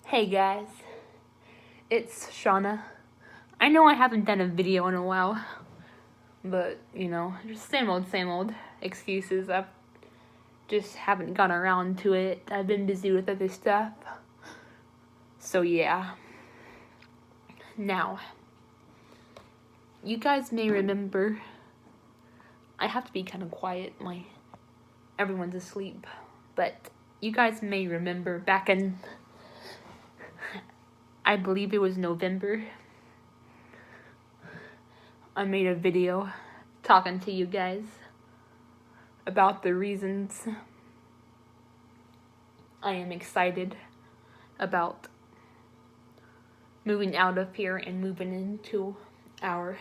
Hey guys, it's Shauna. I know I haven't done a video in a while, but just same old excuses. I just haven't gotten around to it. I've been busy with other stuff. So yeah. Now, you guys may remember, I have to be kind of quiet, everyone's asleep, but you guys may remember back in, I believe it was November, I made a video talking to you guys about the reasons I am excited about moving out of here and moving into our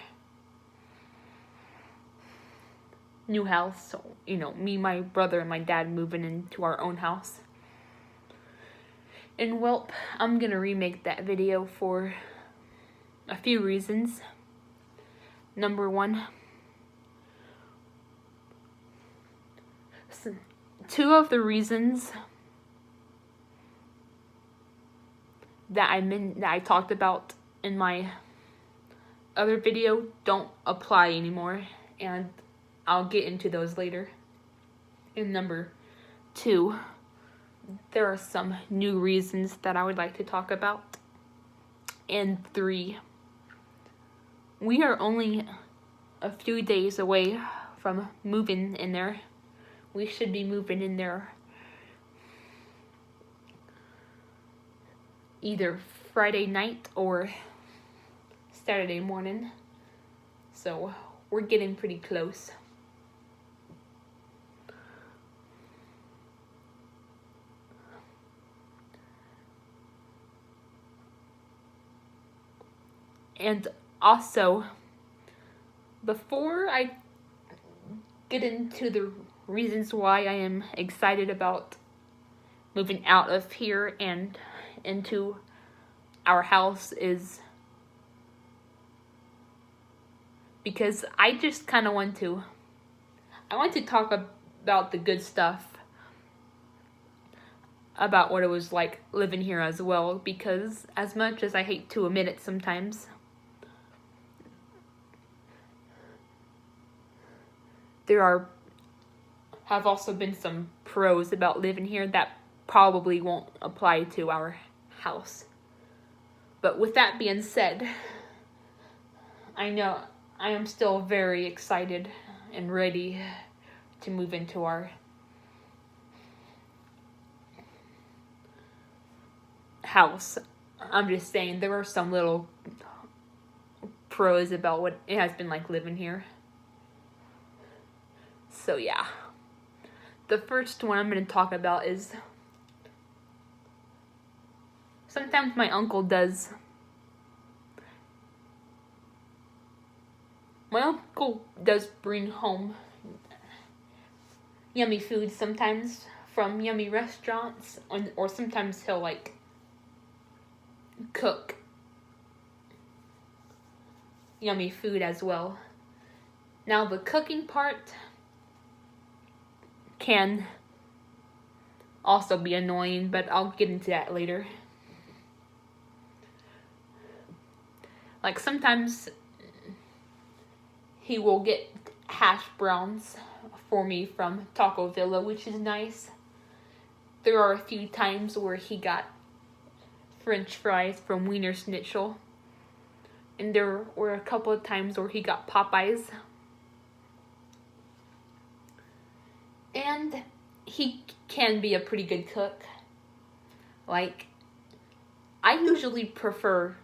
new house. So, me, my brother, and my dad moving into our own house. And well, I'm gonna remake that video for a few reasons. Number one, two of the reasons that I talked about in my other video don't apply anymore, and I'll get into those later. And number two, there are some new reasons that I would like to talk about. And three, we are only a few days away from moving in there. We should be moving in there either Friday night or Saturday morning. So we're getting pretty close. And also, before I get into the reasons why I am excited about moving out of here and into our house, is because I just kind of want to talk about the good stuff about what it was like living here as well, because as much as I hate to admit it sometimes, there have also been some pros about living here that probably won't apply to our house. But with that being said, I know I am still very excited and ready to move into our house. I'm just saying, there are some little pros about what it has been like living here. So yeah, the first one I'm going to talk about is sometimes my uncle does bring home yummy food sometimes from yummy restaurants, or sometimes he'll cook yummy food as well. Now the cooking part can also be annoying, but I'll get into that later. Sometimes he will get hash browns for me from Taco Villa, which is nice. There are a few times where he got French fries from Wiener Schnitzel, and there were a couple of times where he got Popeyes. And he can be a pretty good cook. I usually prefer,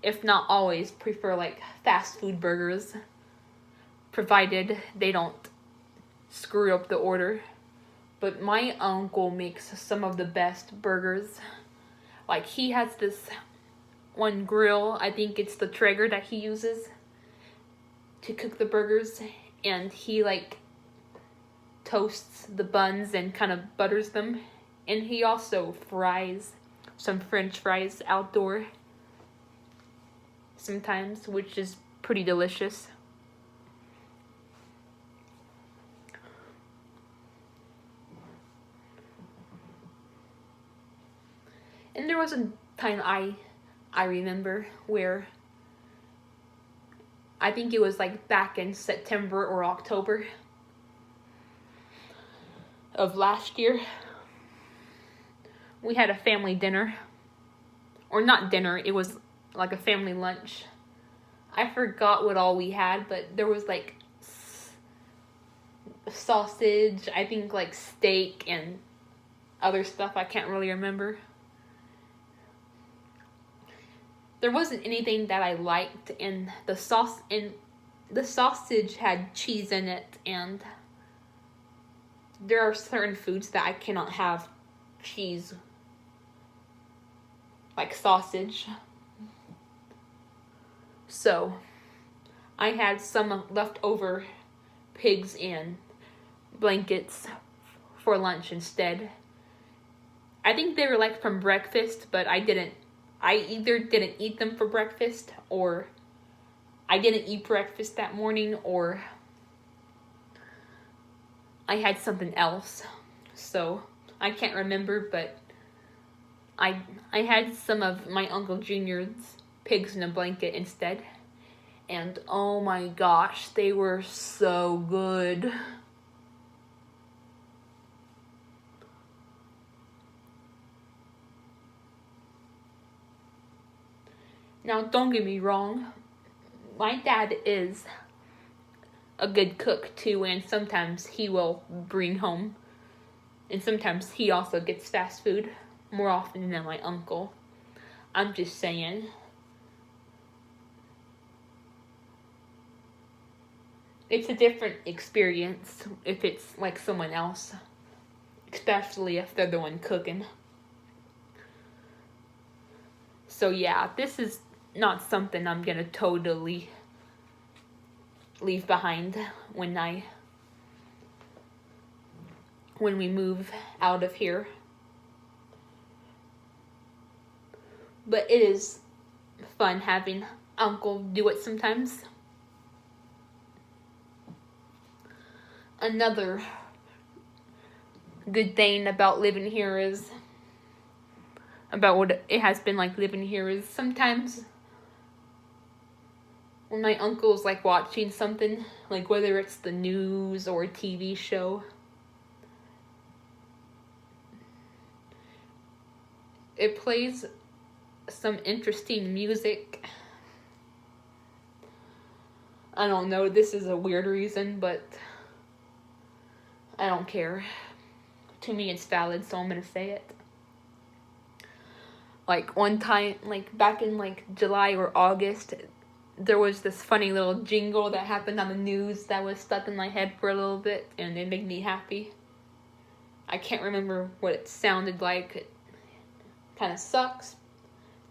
if not always, fast food burgers, provided they don't screw up the order. But my uncle makes some of the best burgers. He has this one grill, I think it's the Traeger that he uses to cook the burgers, and he toasts the buns and kind of butters them, and he also fries some French fries outdoor sometimes, which is pretty delicious. And there was a time I remember where I think it was like back in September or October of last year. We had a family dinner. Or not dinner, it was like a family lunch. I forgot what all we had, but there was like sausage, I think like steak and other stuff I can't really remember. There wasn't anything that I liked, and the sausage had cheese in it, and there are certain foods that I cannot have cheese, like sausage. So I had some leftover pigs and blankets for lunch instead. I think they were like from breakfast, but I either didn't eat them for breakfast, or I didn't eat breakfast that morning, or I had something else. So I can't remember, but I had some of my Uncle Junior's pigs in a blanket instead. And oh my gosh, they were so good. Now, don't get me wrong, my dad is a good cook too, and sometimes he will bring home, and sometimes he also gets fast food, more often than my uncle. I'm just saying. It's a different experience if it's like someone else, especially if they're the one cooking. So yeah, this is not something I'm gonna totally leave behind when we move out of here. But it is fun having Uncle do it sometimes. Another good thing about living here is, about what it has been like living here, is sometimes when my uncle's like watching something, like whether it's the news or a TV show, it plays some interesting music. I don't know, this is a weird reason, but I don't care. To me it's valid, so I'm gonna say it. Like one time, like back in like July or August, there was this funny little jingle that happened on the news that was stuck in my head for a little bit, and it made me happy. I can't remember what it sounded like. It kind of sucks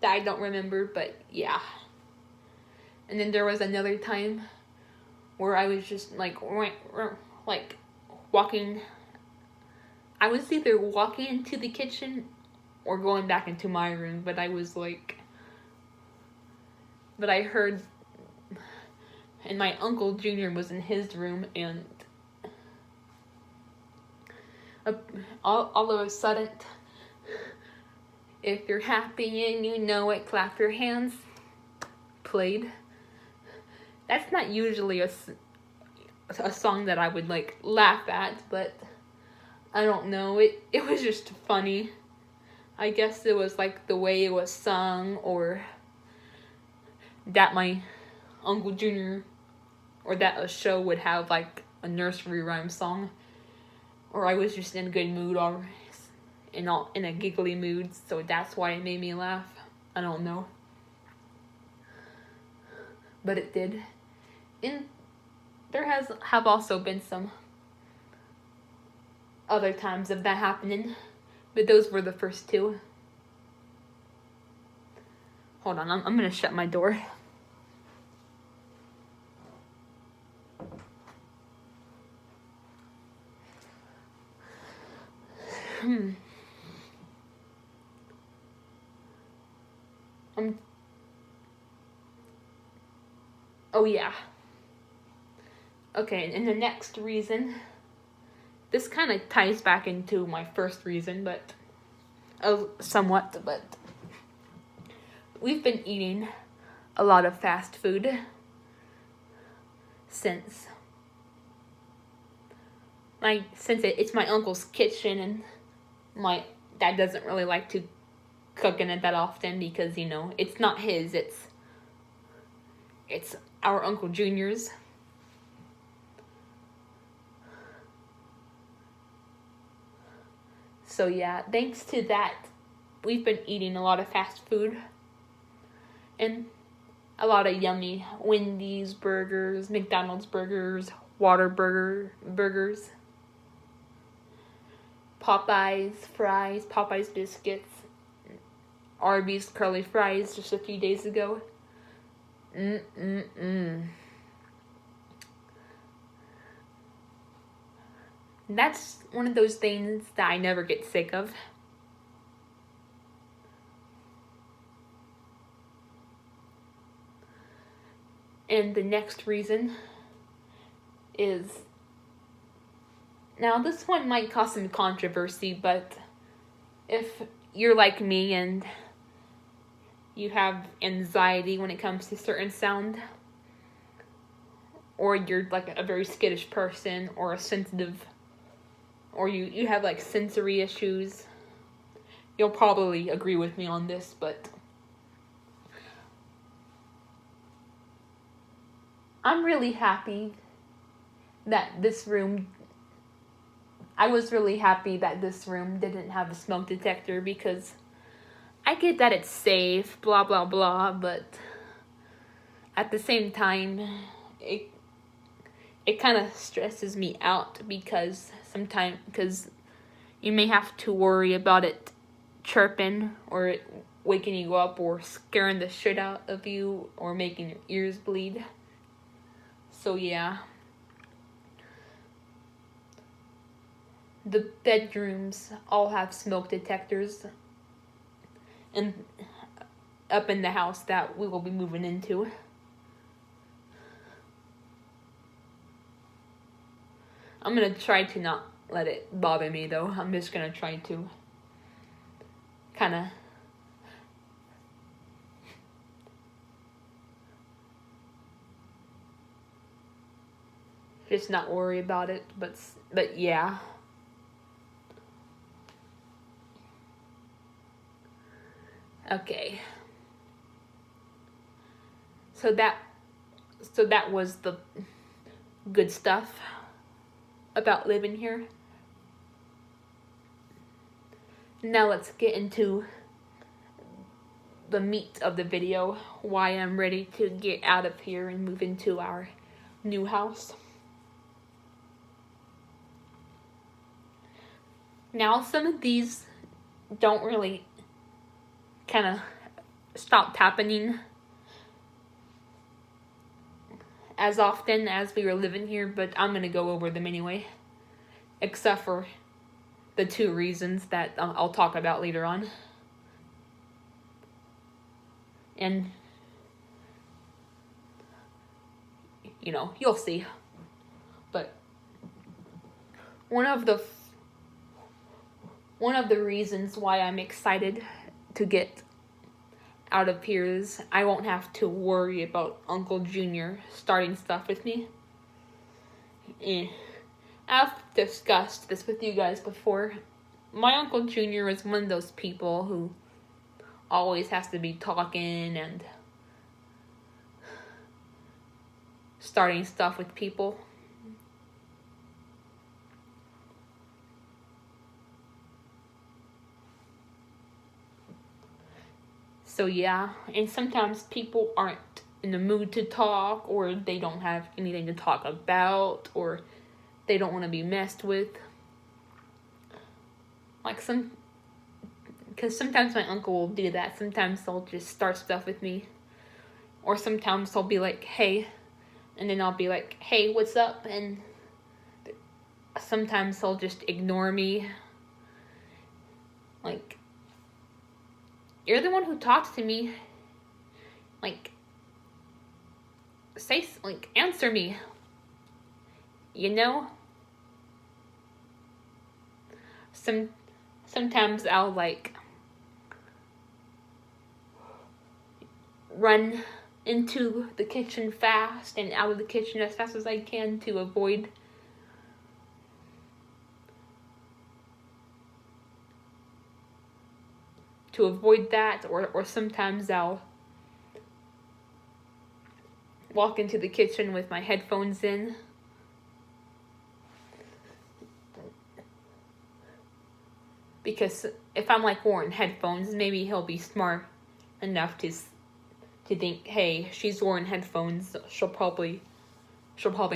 that I don't remember, but yeah. And then there was another time where I was just like walking. I was either walking into the kitchen or going back into my room, but I heard, and my Uncle Junior was in his room, and all of a sudden, "If you're happy and you know it, clap your hands," played. That's not usually a song that I would like laugh at, but I don't know, it was just funny. I guess it was like the way it was sung, or that my Uncle Junior, or that a show would have like a nursery rhyme song, or I was just in a good mood, or in a giggly mood, so that's why it made me laugh. I don't know, but it did. And there have also been some other times of that happening, but those were the first two. Hold on, I'm gonna shut my door. Oh yeah. Okay, and the next reason, this kind of ties back into my first reason, but somewhat, but we've been eating a lot of fast food since it's my uncle's kitchen, and my dad doesn't really like to cook in it that often because, you know, it's not his, it's our Uncle Junior's. So yeah, thanks to that, we've been eating a lot of fast food and a lot of yummy Wendy's burgers, McDonald's burgers, burgers, Popeyes fries, Popeyes biscuits, Arby's curly fries just a few days ago. That's one of those things that I never get sick of. And the next reason is, now this one might cause some controversy, but if you're like me and you have anxiety when it comes to certain sound, or you're like a very skittish person, or a sensitive, or you have like sensory issues, you'll probably agree with me on this, but I'm really happy that I was really happy that this room didn't have a smoke detector, because I get that it's safe, blah, blah, blah, but at the same time, it kind of stresses me out because you may have to worry about it chirping or it waking you up or scaring the shit out of you or making your ears bleed. So yeah. The bedrooms all have smoke detectors and up in the house that we will be moving into. I'm gonna try to not let it bother me though. I'm just gonna try to kinda just not worry about it, but yeah. Okay. So that was the good stuff about living here. Now let's get into the meat of the video, why I'm ready to get out of here and move into our new house. Now some of these don't really kind of stop happening as often as we were living here, but I'm gonna go over them anyway, except for the 2 reasons that I'll talk about later on. And you know, you'll see. But one of the reasons why I'm excited to get out of here is I won't have to worry about Uncle Junior starting stuff with me. I've discussed this with you guys before. My Uncle Junior is one of those people who always has to be talking and starting stuff with people. So yeah, and sometimes people aren't in the mood to talk, or they don't have anything to talk about, or they don't want to be messed with. Because sometimes my uncle will do that. Sometimes they'll just start stuff with me. Or sometimes they'll be like, hey, and then I'll be like, hey, what's up? And sometimes they'll just ignore me. Like, you're the one who talks to me. Like, answer me. You know? Sometimes I'll run into the kitchen fast and out of the kitchen as fast as I can to avoid that, or sometimes I'll walk into the kitchen with my headphones in. Because if I'm like wearing headphones, maybe he'll be smart enough to think, hey, she's wearing headphones, she'll probably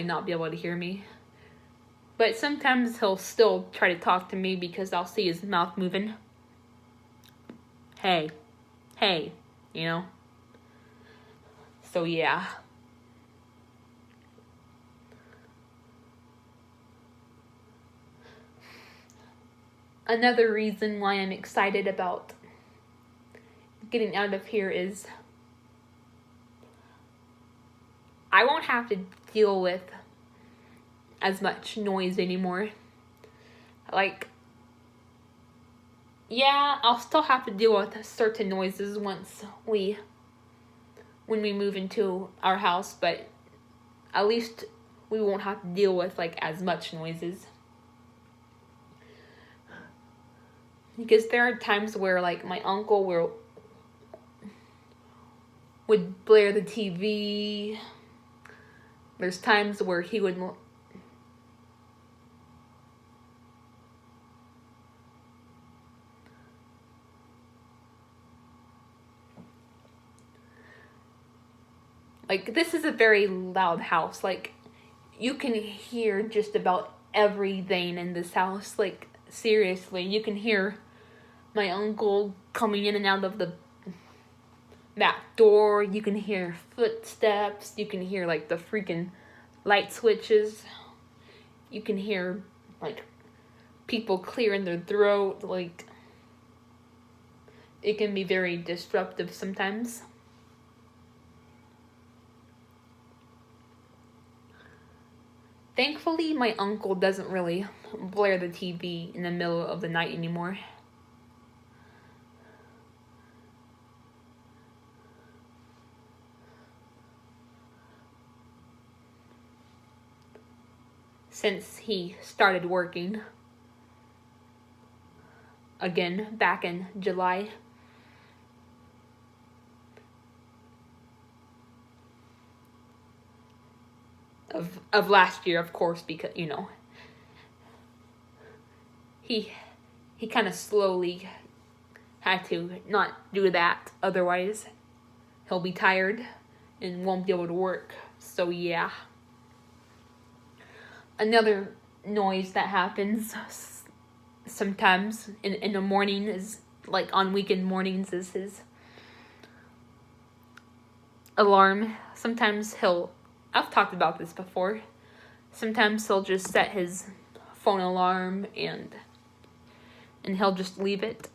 not be able to hear me. But sometimes he'll still try to talk to me because I'll see his mouth moving. Hey, you know? So yeah. Another reason why I'm excited about getting out of here is I won't have to deal with as much noise anymore. Like, yeah, I'll still have to deal with certain noises when we move into our house, but at least we won't have to deal with like as much noises. Because there are times where like my uncle would blare the TV. There's times where he would like, this is a very loud house. Like, you can hear just about everything in this house. Like, seriously, you can hear my uncle coming in and out of the back door. You can hear footsteps. You can hear like the freaking light switches. You can hear like people clearing their throat. Like, it can be very disruptive sometimes. Thankfully, my uncle doesn't really blare the TV in the middle of the night anymore. Since he started working again back in July. Of last year, of course, because, you know, he kind of slowly had to not do that, otherwise he'll be tired and won't be able to work. So yeah. Another noise that happens sometimes in the morning is, like on weekend mornings, is his alarm. Sometimes I've talked about this before. Sometimes he'll just set his phone alarm and he'll just leave it.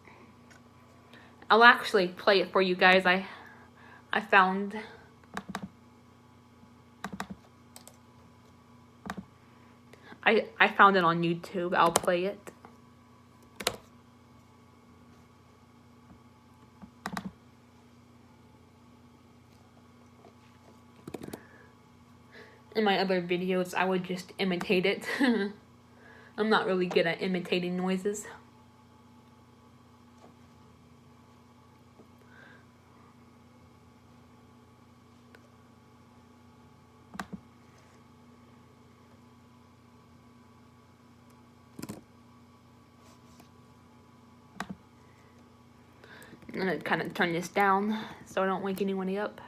I'll actually play it for you guys. I found I found it on YouTube. I'll play it. In my other videos, I would just imitate it. I'm not really good at imitating noises. I'm gonna kind of turn this down so I don't wake anyone up.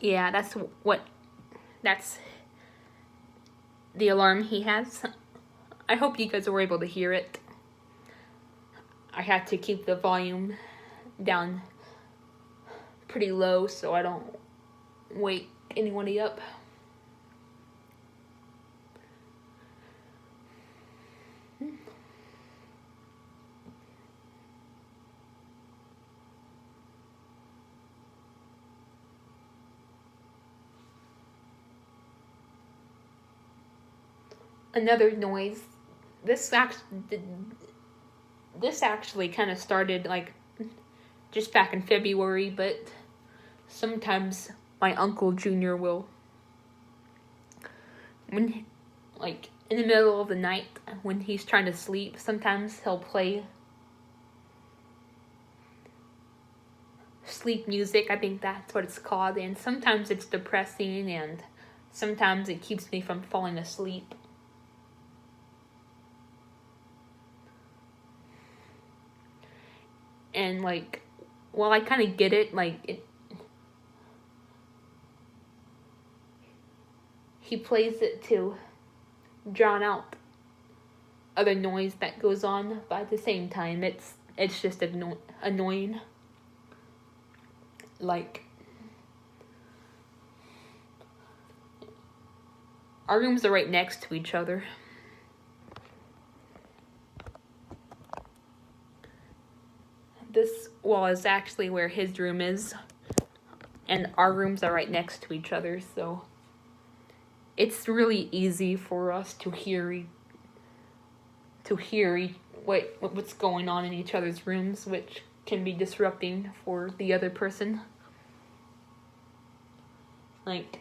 Yeah, that's the alarm he has. I hope you guys were able to hear it. I had to keep the volume down pretty low so I don't wake anybody up. Another noise. This actually kind of started like just back in February, but sometimes my Uncle Junior will, when like in the middle of the night when he's trying to sleep, sometimes he'll play sleep music. I think that's what it's called, and sometimes it's depressing and sometimes it keeps me from falling asleep. And like, well, I kind of get it, like he plays it to drown out other noise that goes on, but at the same time it's just annoying. Like, our rooms are right next to each other. This wall is actually where his room is, and our rooms are right next to each other, so it's really easy for us to hear what's going on in each other's rooms, which can be disrupting for the other person. Like,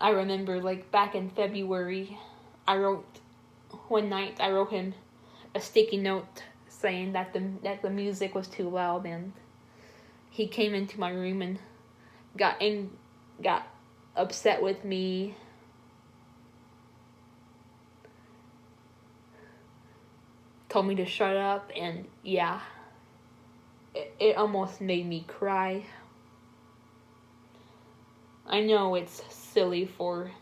I remember, like, back in February, one night I wrote him a sticky note saying that the music was too loud, and he came into my room and got upset with me. Told me to shut up, and yeah, it almost made me cry. I know it's silly for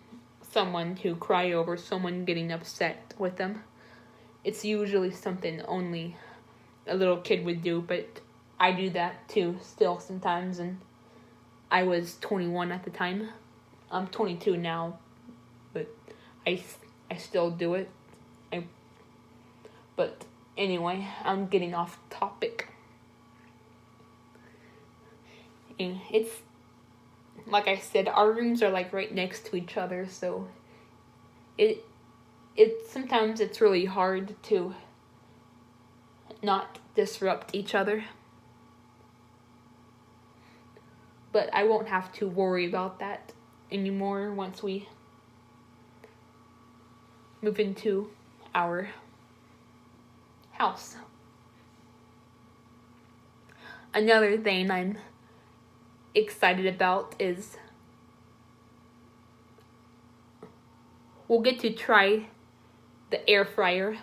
someone to cry over someone getting upset with them. It's usually something only a little kid would do, but I do that too still sometimes, and I was 21 at the time. I'm 22 now, but I still do it. But anyway, I'm getting off topic. And it's, like I said, our rooms are like right next to each other, so it sometimes it's really hard to not disrupt each other. But I won't have to worry about that anymore once we move into our house. Another thing I'm excited about is we'll get to try the air fryer.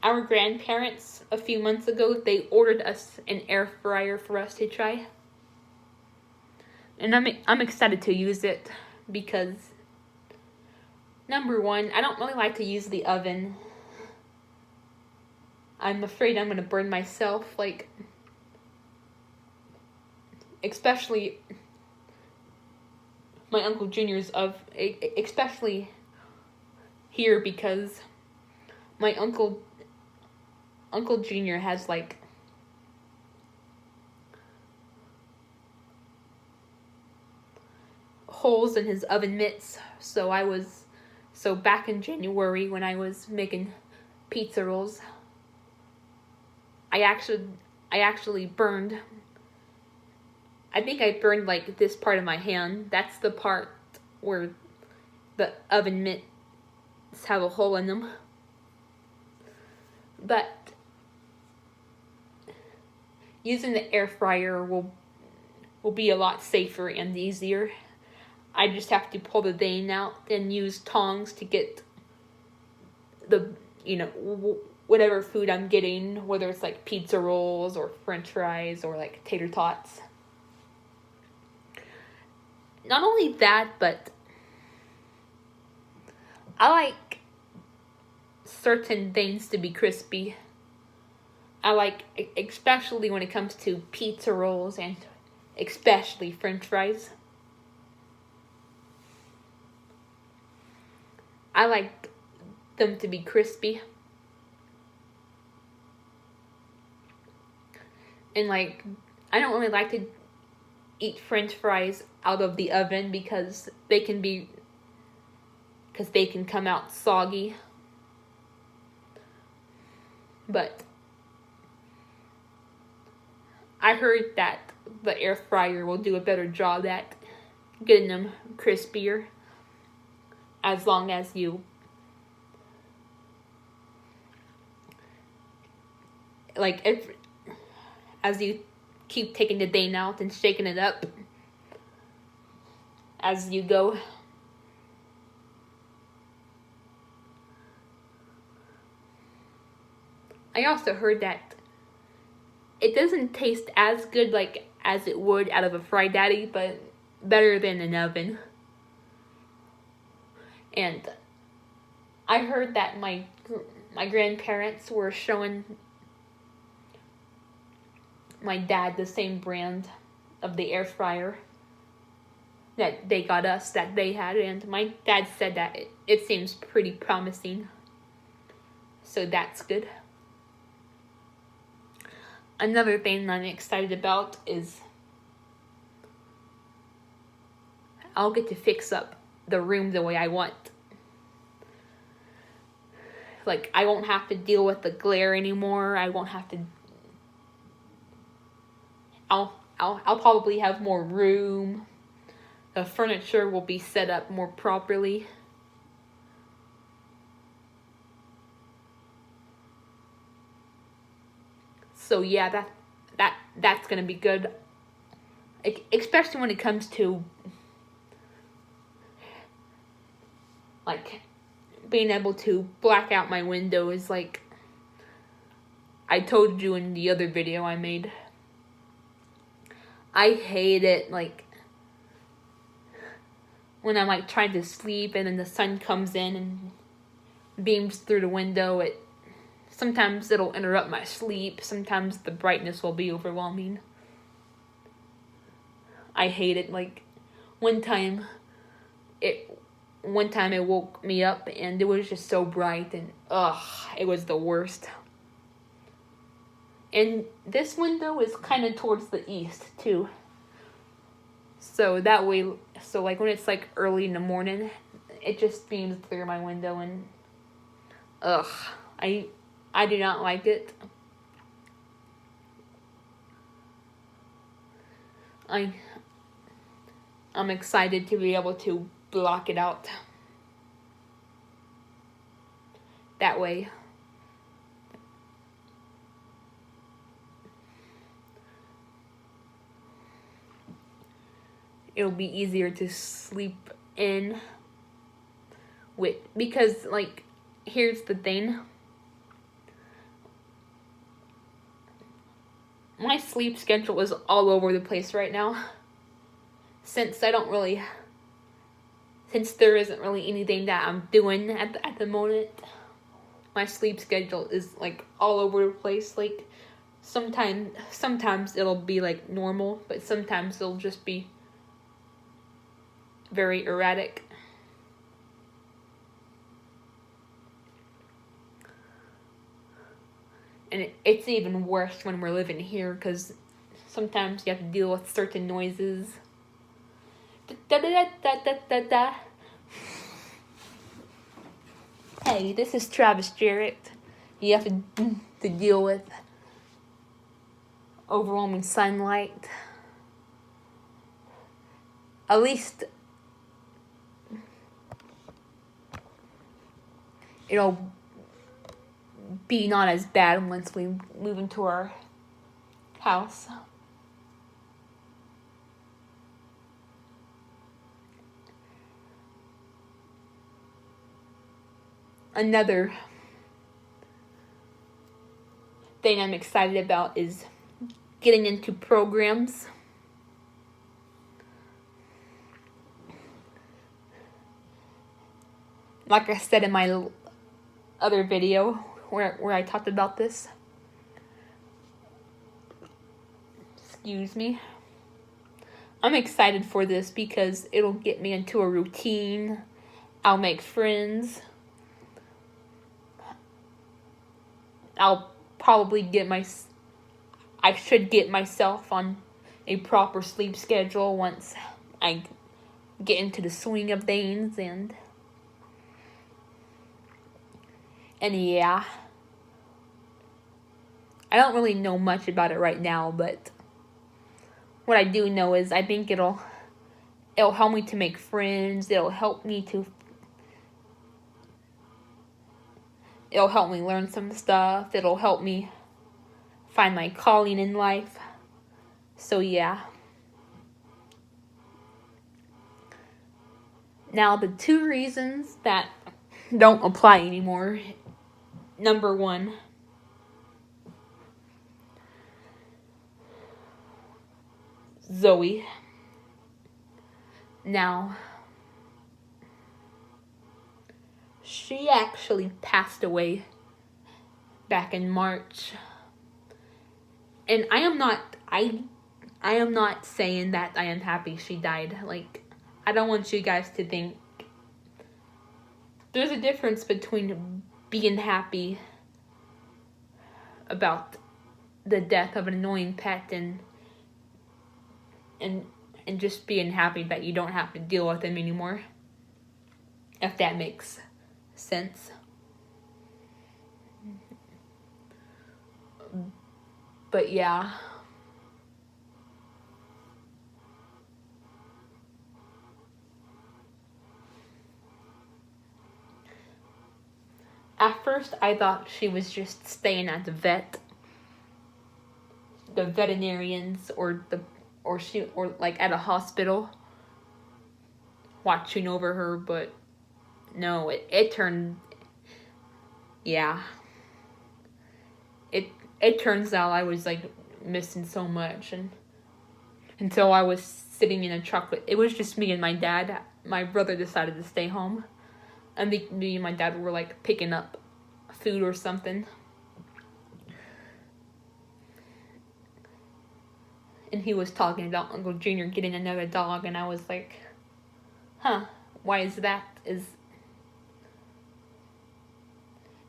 Our grandparents, a few months ago, they ordered us an air fryer for us to try. And I'm excited to use it because, number one, I don't really like to use the oven. I'm afraid I'm going to burn myself, like, especially my Uncle Junior's especially here, because my Uncle Junior has like holes in his oven mitts, so back in January when I was making pizza rolls, I actually burned, I think I burned like this part of my hand. That's the part where the oven mitts have a hole in them. But using the air fryer will be a lot safer and easier. I just have to pull the vein out and use tongs to get the, whatever food I'm getting, whether it's like pizza rolls or french fries or like tater tots. not only that, but I like certain things to be crispy. I like, especially when it comes to pizza rolls and especially French fries. I like them to be crispy. And like, I don't really like to eat French fries out of the oven because they can come out soggy. But I heard that the air fryer will do a better job at getting them crispier, as long as you as you keep taking the thing out and shaking it up as you go. I also heard that it doesn't taste as good as it would out of a Fried Daddy, but better than an oven. And I heard that my grandparents were showing my dad the same brand of the air fryer that they got us, that they had, and my dad said that it seems pretty promising. So that's good. Another thing I'm excited about is I'll get to fix up the room the way I want. Like, I won't have to deal with the glare anymore. I won't have to. I'll probably have more room. The furniture will be set up more properly. So yeah, that's gonna be good. Especially when it comes to like being able to black out my windows, like I told you in the other video I made. I hate it, like when I'm like trying to sleep and then the sun comes in and beams through the window. Sometimes it'll interrupt my sleep. Sometimes the brightness will be overwhelming. I hate it. Like one time it woke me up and it was just so bright and it was the worst. And this window is kind of towards the east too. So that way, like when it's like early in the morning, it just beams through my window and I do not like it. I'm excited to be able to block it out. That way. It'll be easier to sleep in with, because like, here's the thing. My sleep schedule is all over the place right now. Since there isn't really anything that I'm doing at the moment, my sleep schedule is like all over the place. Like sometimes it'll be like normal, but sometimes it'll just be very erratic. And it's even worse when we're living here, because sometimes you have to deal with certain noises. Hey, this is Travis Jarrett. You have to deal with overwhelming sunlight. At least it'll be not as bad once we move into our house. Another thing I'm excited about is getting into programs. like I said in my other video where I talked about this. Excuse me. I'm excited for this because it'll get me into a routine. I'll make friends. I'll probably I should get myself on a proper sleep schedule once I get into the swing of things, and yeah. I don't really know much about it right now, but what I do know is I think it'll help me to make friends. It'll help me learn some stuff. It'll help me find my calling in life. So yeah. Now the 2 reasons that don't apply anymore. Number 1, Zoe. Now, she actually passed away back in March. And I am not saying that I am happy she died. Like, I don't want you guys to think. There's a difference between being happy about the death of an annoying pet and just being happy that you don't have to deal with them anymore. If that makes sense. But yeah. At first, I thought she was just staying at the veterinarians, or like at a hospital, watching over her. But no, it turned, yeah. It turns out I was like missing so much, and until I was sitting in a truck. It was just me and my dad. My brother decided to stay home. And me and my dad were like picking up food or something. And he was talking about Uncle Junior getting another dog, and I was like, huh, why is that?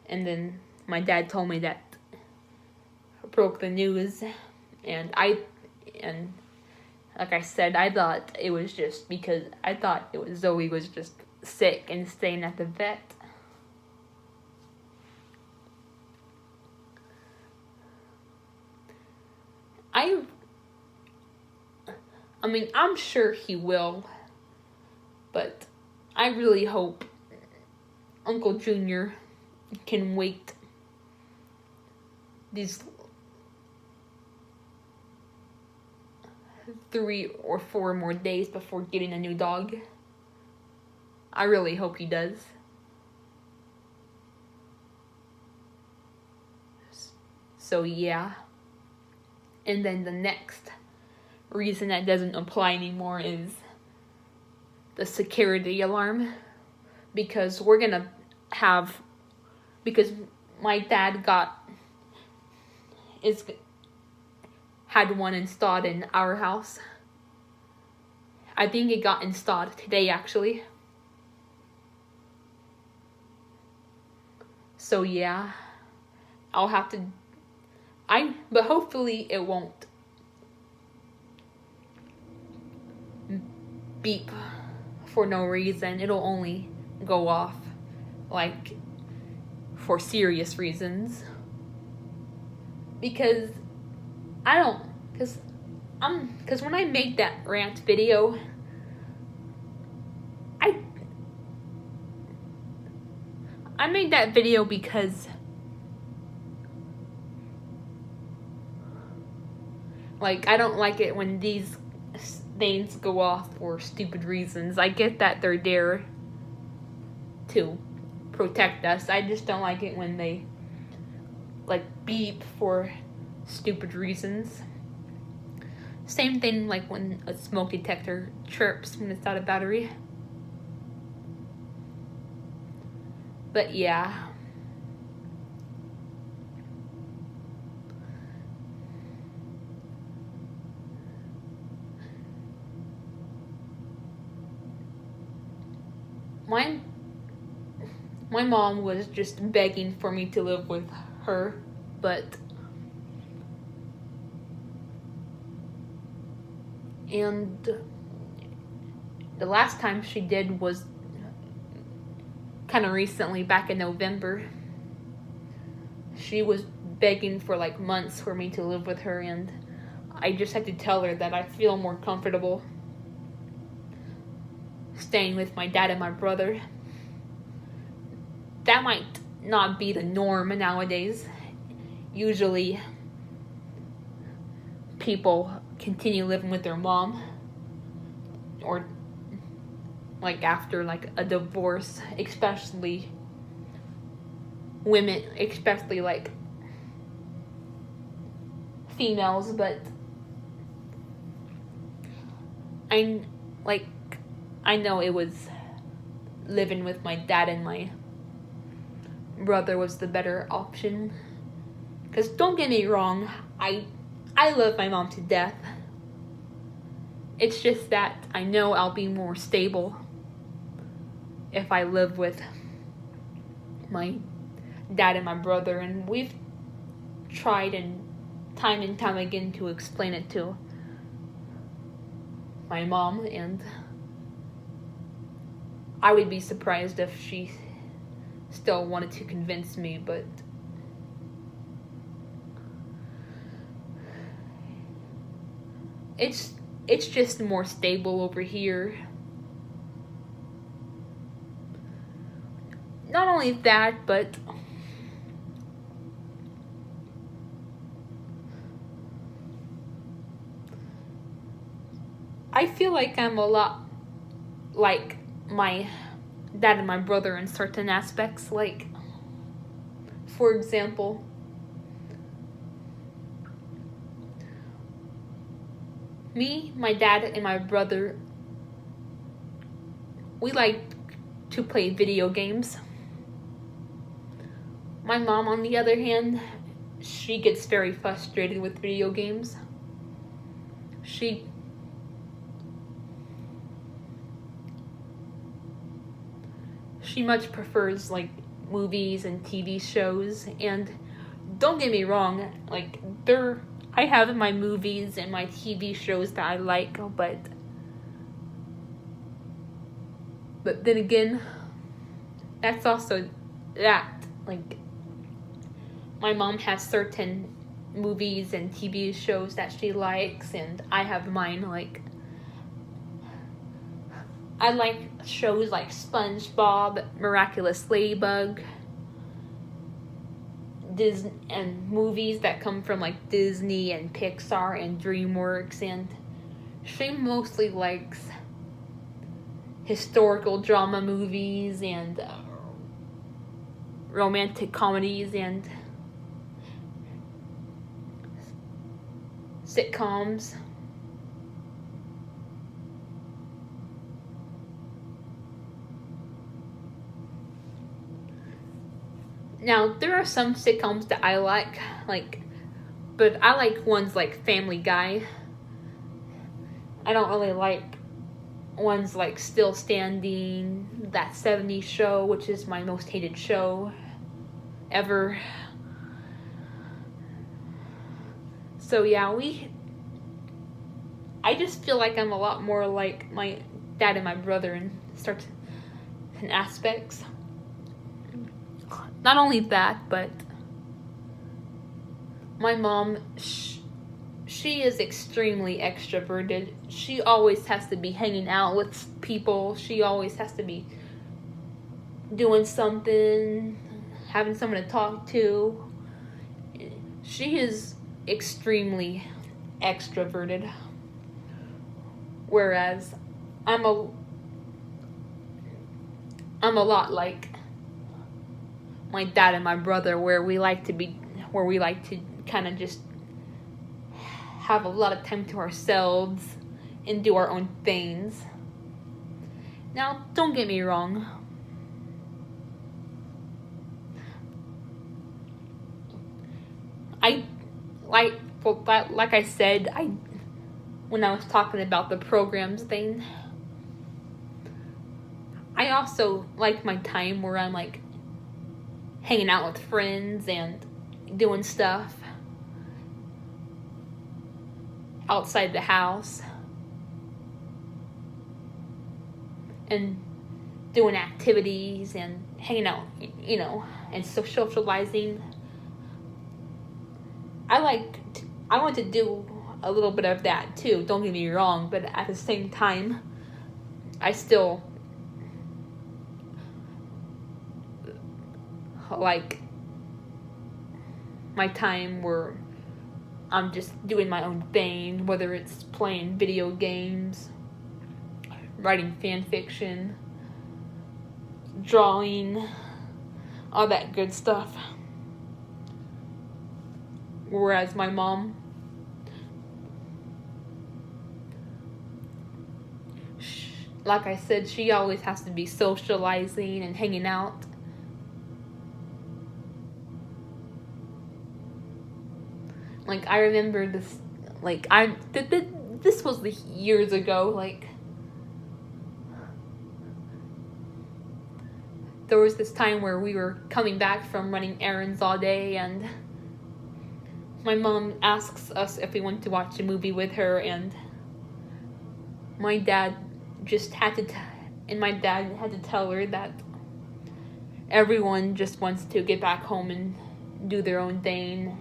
And then my dad told me that, broke the news, and like I said, I thought it was just because Zoe was just sick and staying at the vet. I mean, I'm sure he will, but I really hope Uncle Junior can wait these 3 or 4 more days before getting a new dog. I really hope he does. So yeah. And then the next reason that doesn't apply anymore is the security alarm. Because because my dad had one installed in our house. I think it got installed today, actually. So yeah, I'll have to, but hopefully it won't beep for no reason. It'll only go off, like, for serious reasons. Because when I made that rant video, I made that video because, like, I don't like it when these things go off for stupid reasons. I get that they're there to protect us. I just don't like it when they, like, beep for stupid reasons. Same thing like when a smoke detector chirps when it's out of battery. But yeah. My my mom was just begging for me to live with her, but and the last time she did was kind of recently, back in November. She was begging for like months for me to live with her, and I just had to tell her that I feel more comfortable staying with my dad and my brother. That might not be the norm nowadays. Usually people continue living with their mom, or like after like a divorce, especially women, especially like females. But I know it was living with my dad and my brother was the better option. Because don't get me wrong, I love my mom to death. It's just that I know I'll be more stable if I live with my dad and my brother. And we've tried and time again to explain it to my mom, and I would be surprised if she still wanted to convince me, but it's just more stable over here. Not only that, but I feel like I'm a lot like my dad and my brother in certain aspects. Like, for example, me, my dad, and my brother, we like to play video games. My mom, on the other hand, she gets very frustrated with video games. She much prefers like movies and TV shows. And don't get me wrong, like I have my movies and my TV shows that I like, but then again, that's also that, like, my mom has certain movies and TV shows that she likes, and I have mine. Like, I like shows like SpongeBob, Miraculous Ladybug, Disney, and movies that come from like Disney and Pixar and DreamWorks. And she mostly likes historical drama movies and romantic comedies and sitcoms. Now, there are some sitcoms that I like, but I like ones like Family Guy. I don't really like ones like Still Standing, That 70s Show, which is my most hated show ever. So yeah, I just feel like I'm a lot more like my dad and my brother in certain aspects. Not only that, but my mom, she is extremely extroverted. She always has to be hanging out with people. She always has to be doing something, having someone to talk to. She is extremely extroverted. Whereas I'm a lot like my dad and my brother, where we like to kind of just have a lot of time to ourselves and do our own things. Now, don't get me wrong. like I said, when I was talking about the programs thing, I also like my time where I'm like hanging out with friends and doing stuff outside the house and doing activities and hanging out, and socializing. I want to do a little bit of that too, don't get me wrong, but at the same time, I still like my time where I'm just doing my own thing, whether it's playing video games, writing fan fiction, drawing, all that good stuff. Whereas my mom, like I said, she always has to be socializing and hanging out. Like, I remember this, like, this was years ago, like, there was this time where we were coming back from running errands all day, and my mom asks us if we want to watch a movie with her, and my dad just had to tell her that everyone just wants to get back home and do their own thing,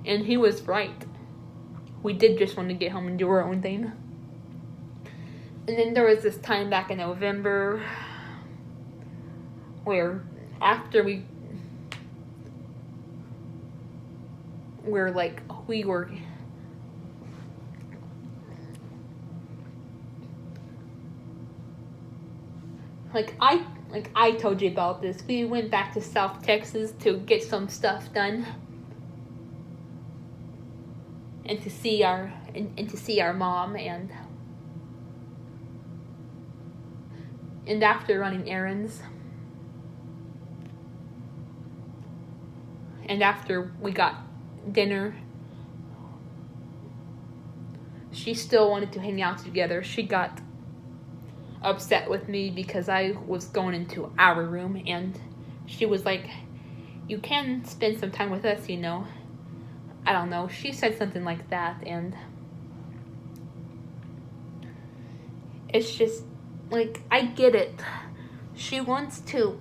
and he was right. We did just want to get home and do our own thing. And then there was this time back in November where after we were I told you about this. We went back to South Texas to get some stuff done and to see our mom, and after running errands and after we got dinner, she still wanted to hang out together. She got upset with me because I was going into our room, and she was like, "You can spend some time with us, I don't know. She said something like that, and it's just, like, I get it. She wants to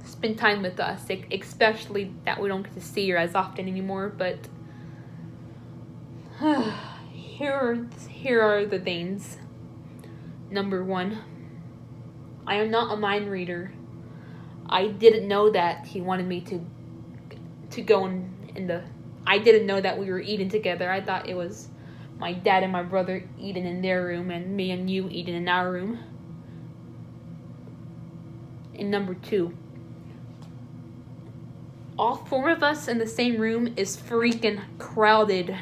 spend time with us, especially that we don't get to see her as often anymore, but here are the things. Number 1, I am not a mind reader. I didn't know that he wanted me to go I didn't know that we were eating together. I thought it was my dad and my brother eating in their room and me and you eating in our room. And number 2, all 4 of us in the same room is freaking crowded.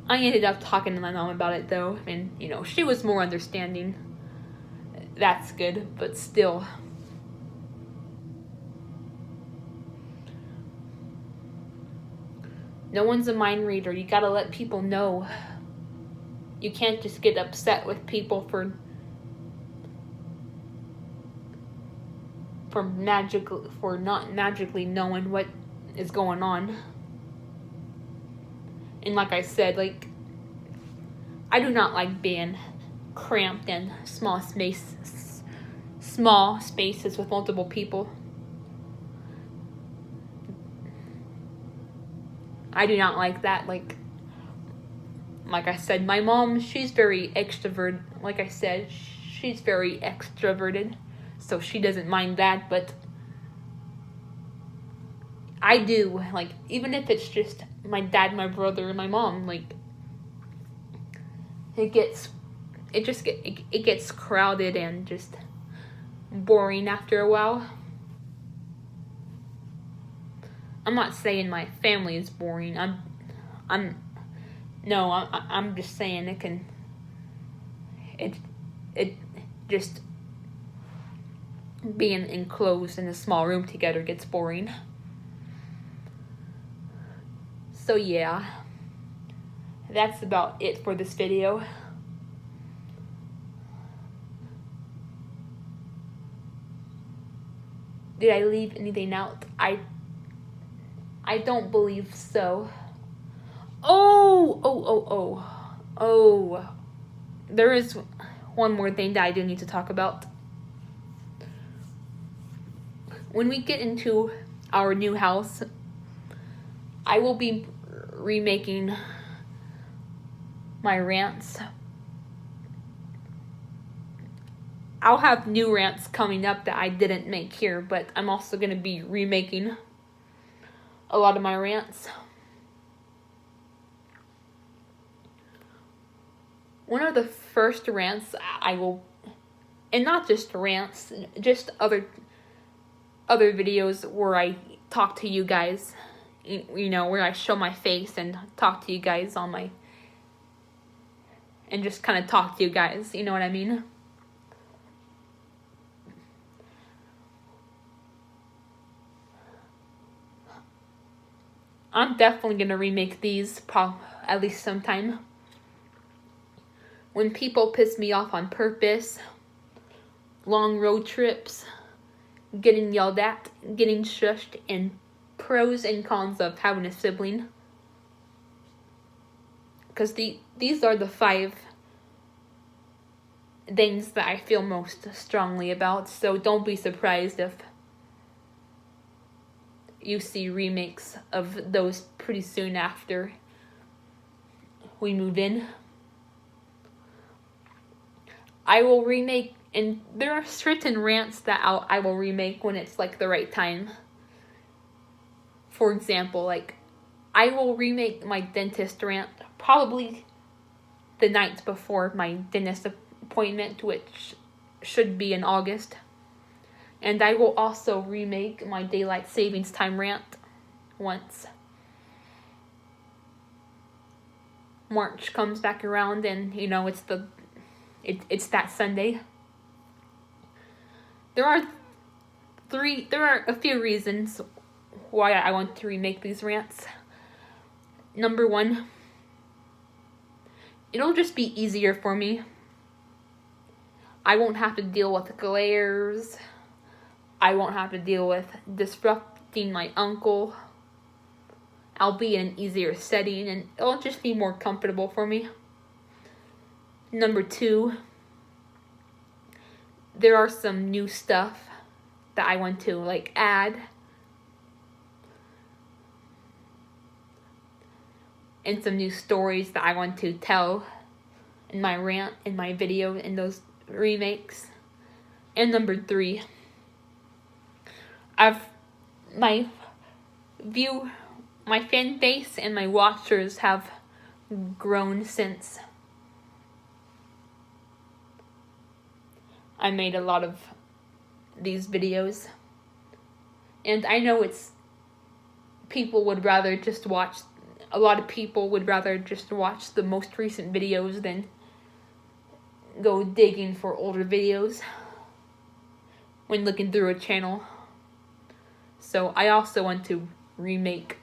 I ended up talking to my mom about it though, and she was more understanding. That's good, but still. No one's a mind reader. You gotta let people know. You can't just get upset with people for not magically knowing what is going on. And like I said, I do not like being cramped in small spaces with multiple people. I do not like that. Like I said, my mom, she's very extroverted. Like I said, she's very extroverted, so she doesn't mind that, but I do. Even if it's just my dad, my brother, and my mom, it gets crowded and just boring after a while. I'm not saying my family is boring. I'm just saying it just being enclosed in a small room together gets boring. So yeah, that's about it for this video. Did I leave anything out? I don't believe so. Oh, there is one more thing that I do need to talk about. When we get into our new house, I will be remaking my rants. I'll have new rants coming up that I didn't make here, but I'm also going to be remaking a lot of my rants. One of the first rants I will, and not just rants, just other videos where I talk to you guys, you know, where I show my face and talk to you guys on my, and just kind of talk to you guys, you know what I mean? I'm definitely going to remake these at least sometime. When people piss me off on purpose, long road trips, getting yelled at, getting shushed, and pros and cons of having a sibling. Because these are the 5 things that I feel most strongly about, so don't be surprised if you see remakes of those pretty soon after we move in. I will remake, and there are certain rants that I will remake when it's like the right time. For example, like I will remake my dentist rant probably the night before my dentist appointment, which should be in August. And I will also remake my daylight savings time rant once March comes back around, and you know it's that Sunday. There are a few reasons why I want to remake these rants. Number 1, it'll just be easier for me. I won't have to deal with glares. I won't have to deal with disrupting my uncle. I'll be in an easier setting, and it'll just be more comfortable for me. Number 2, there are some new stuff that I want to like add. And some new stories that I want to tell in my rant, in my video, in those remakes. And number 3, my fan base and my watchers have grown since I made a lot of these videos. And I know a lot of people would rather just watch the most recent videos than go digging for older videos when looking through a channel. So I also want to remake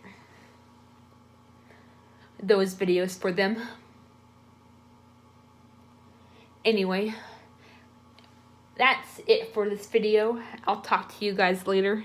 those videos for them. Anyway, that's it for this video. I'll talk to you guys later.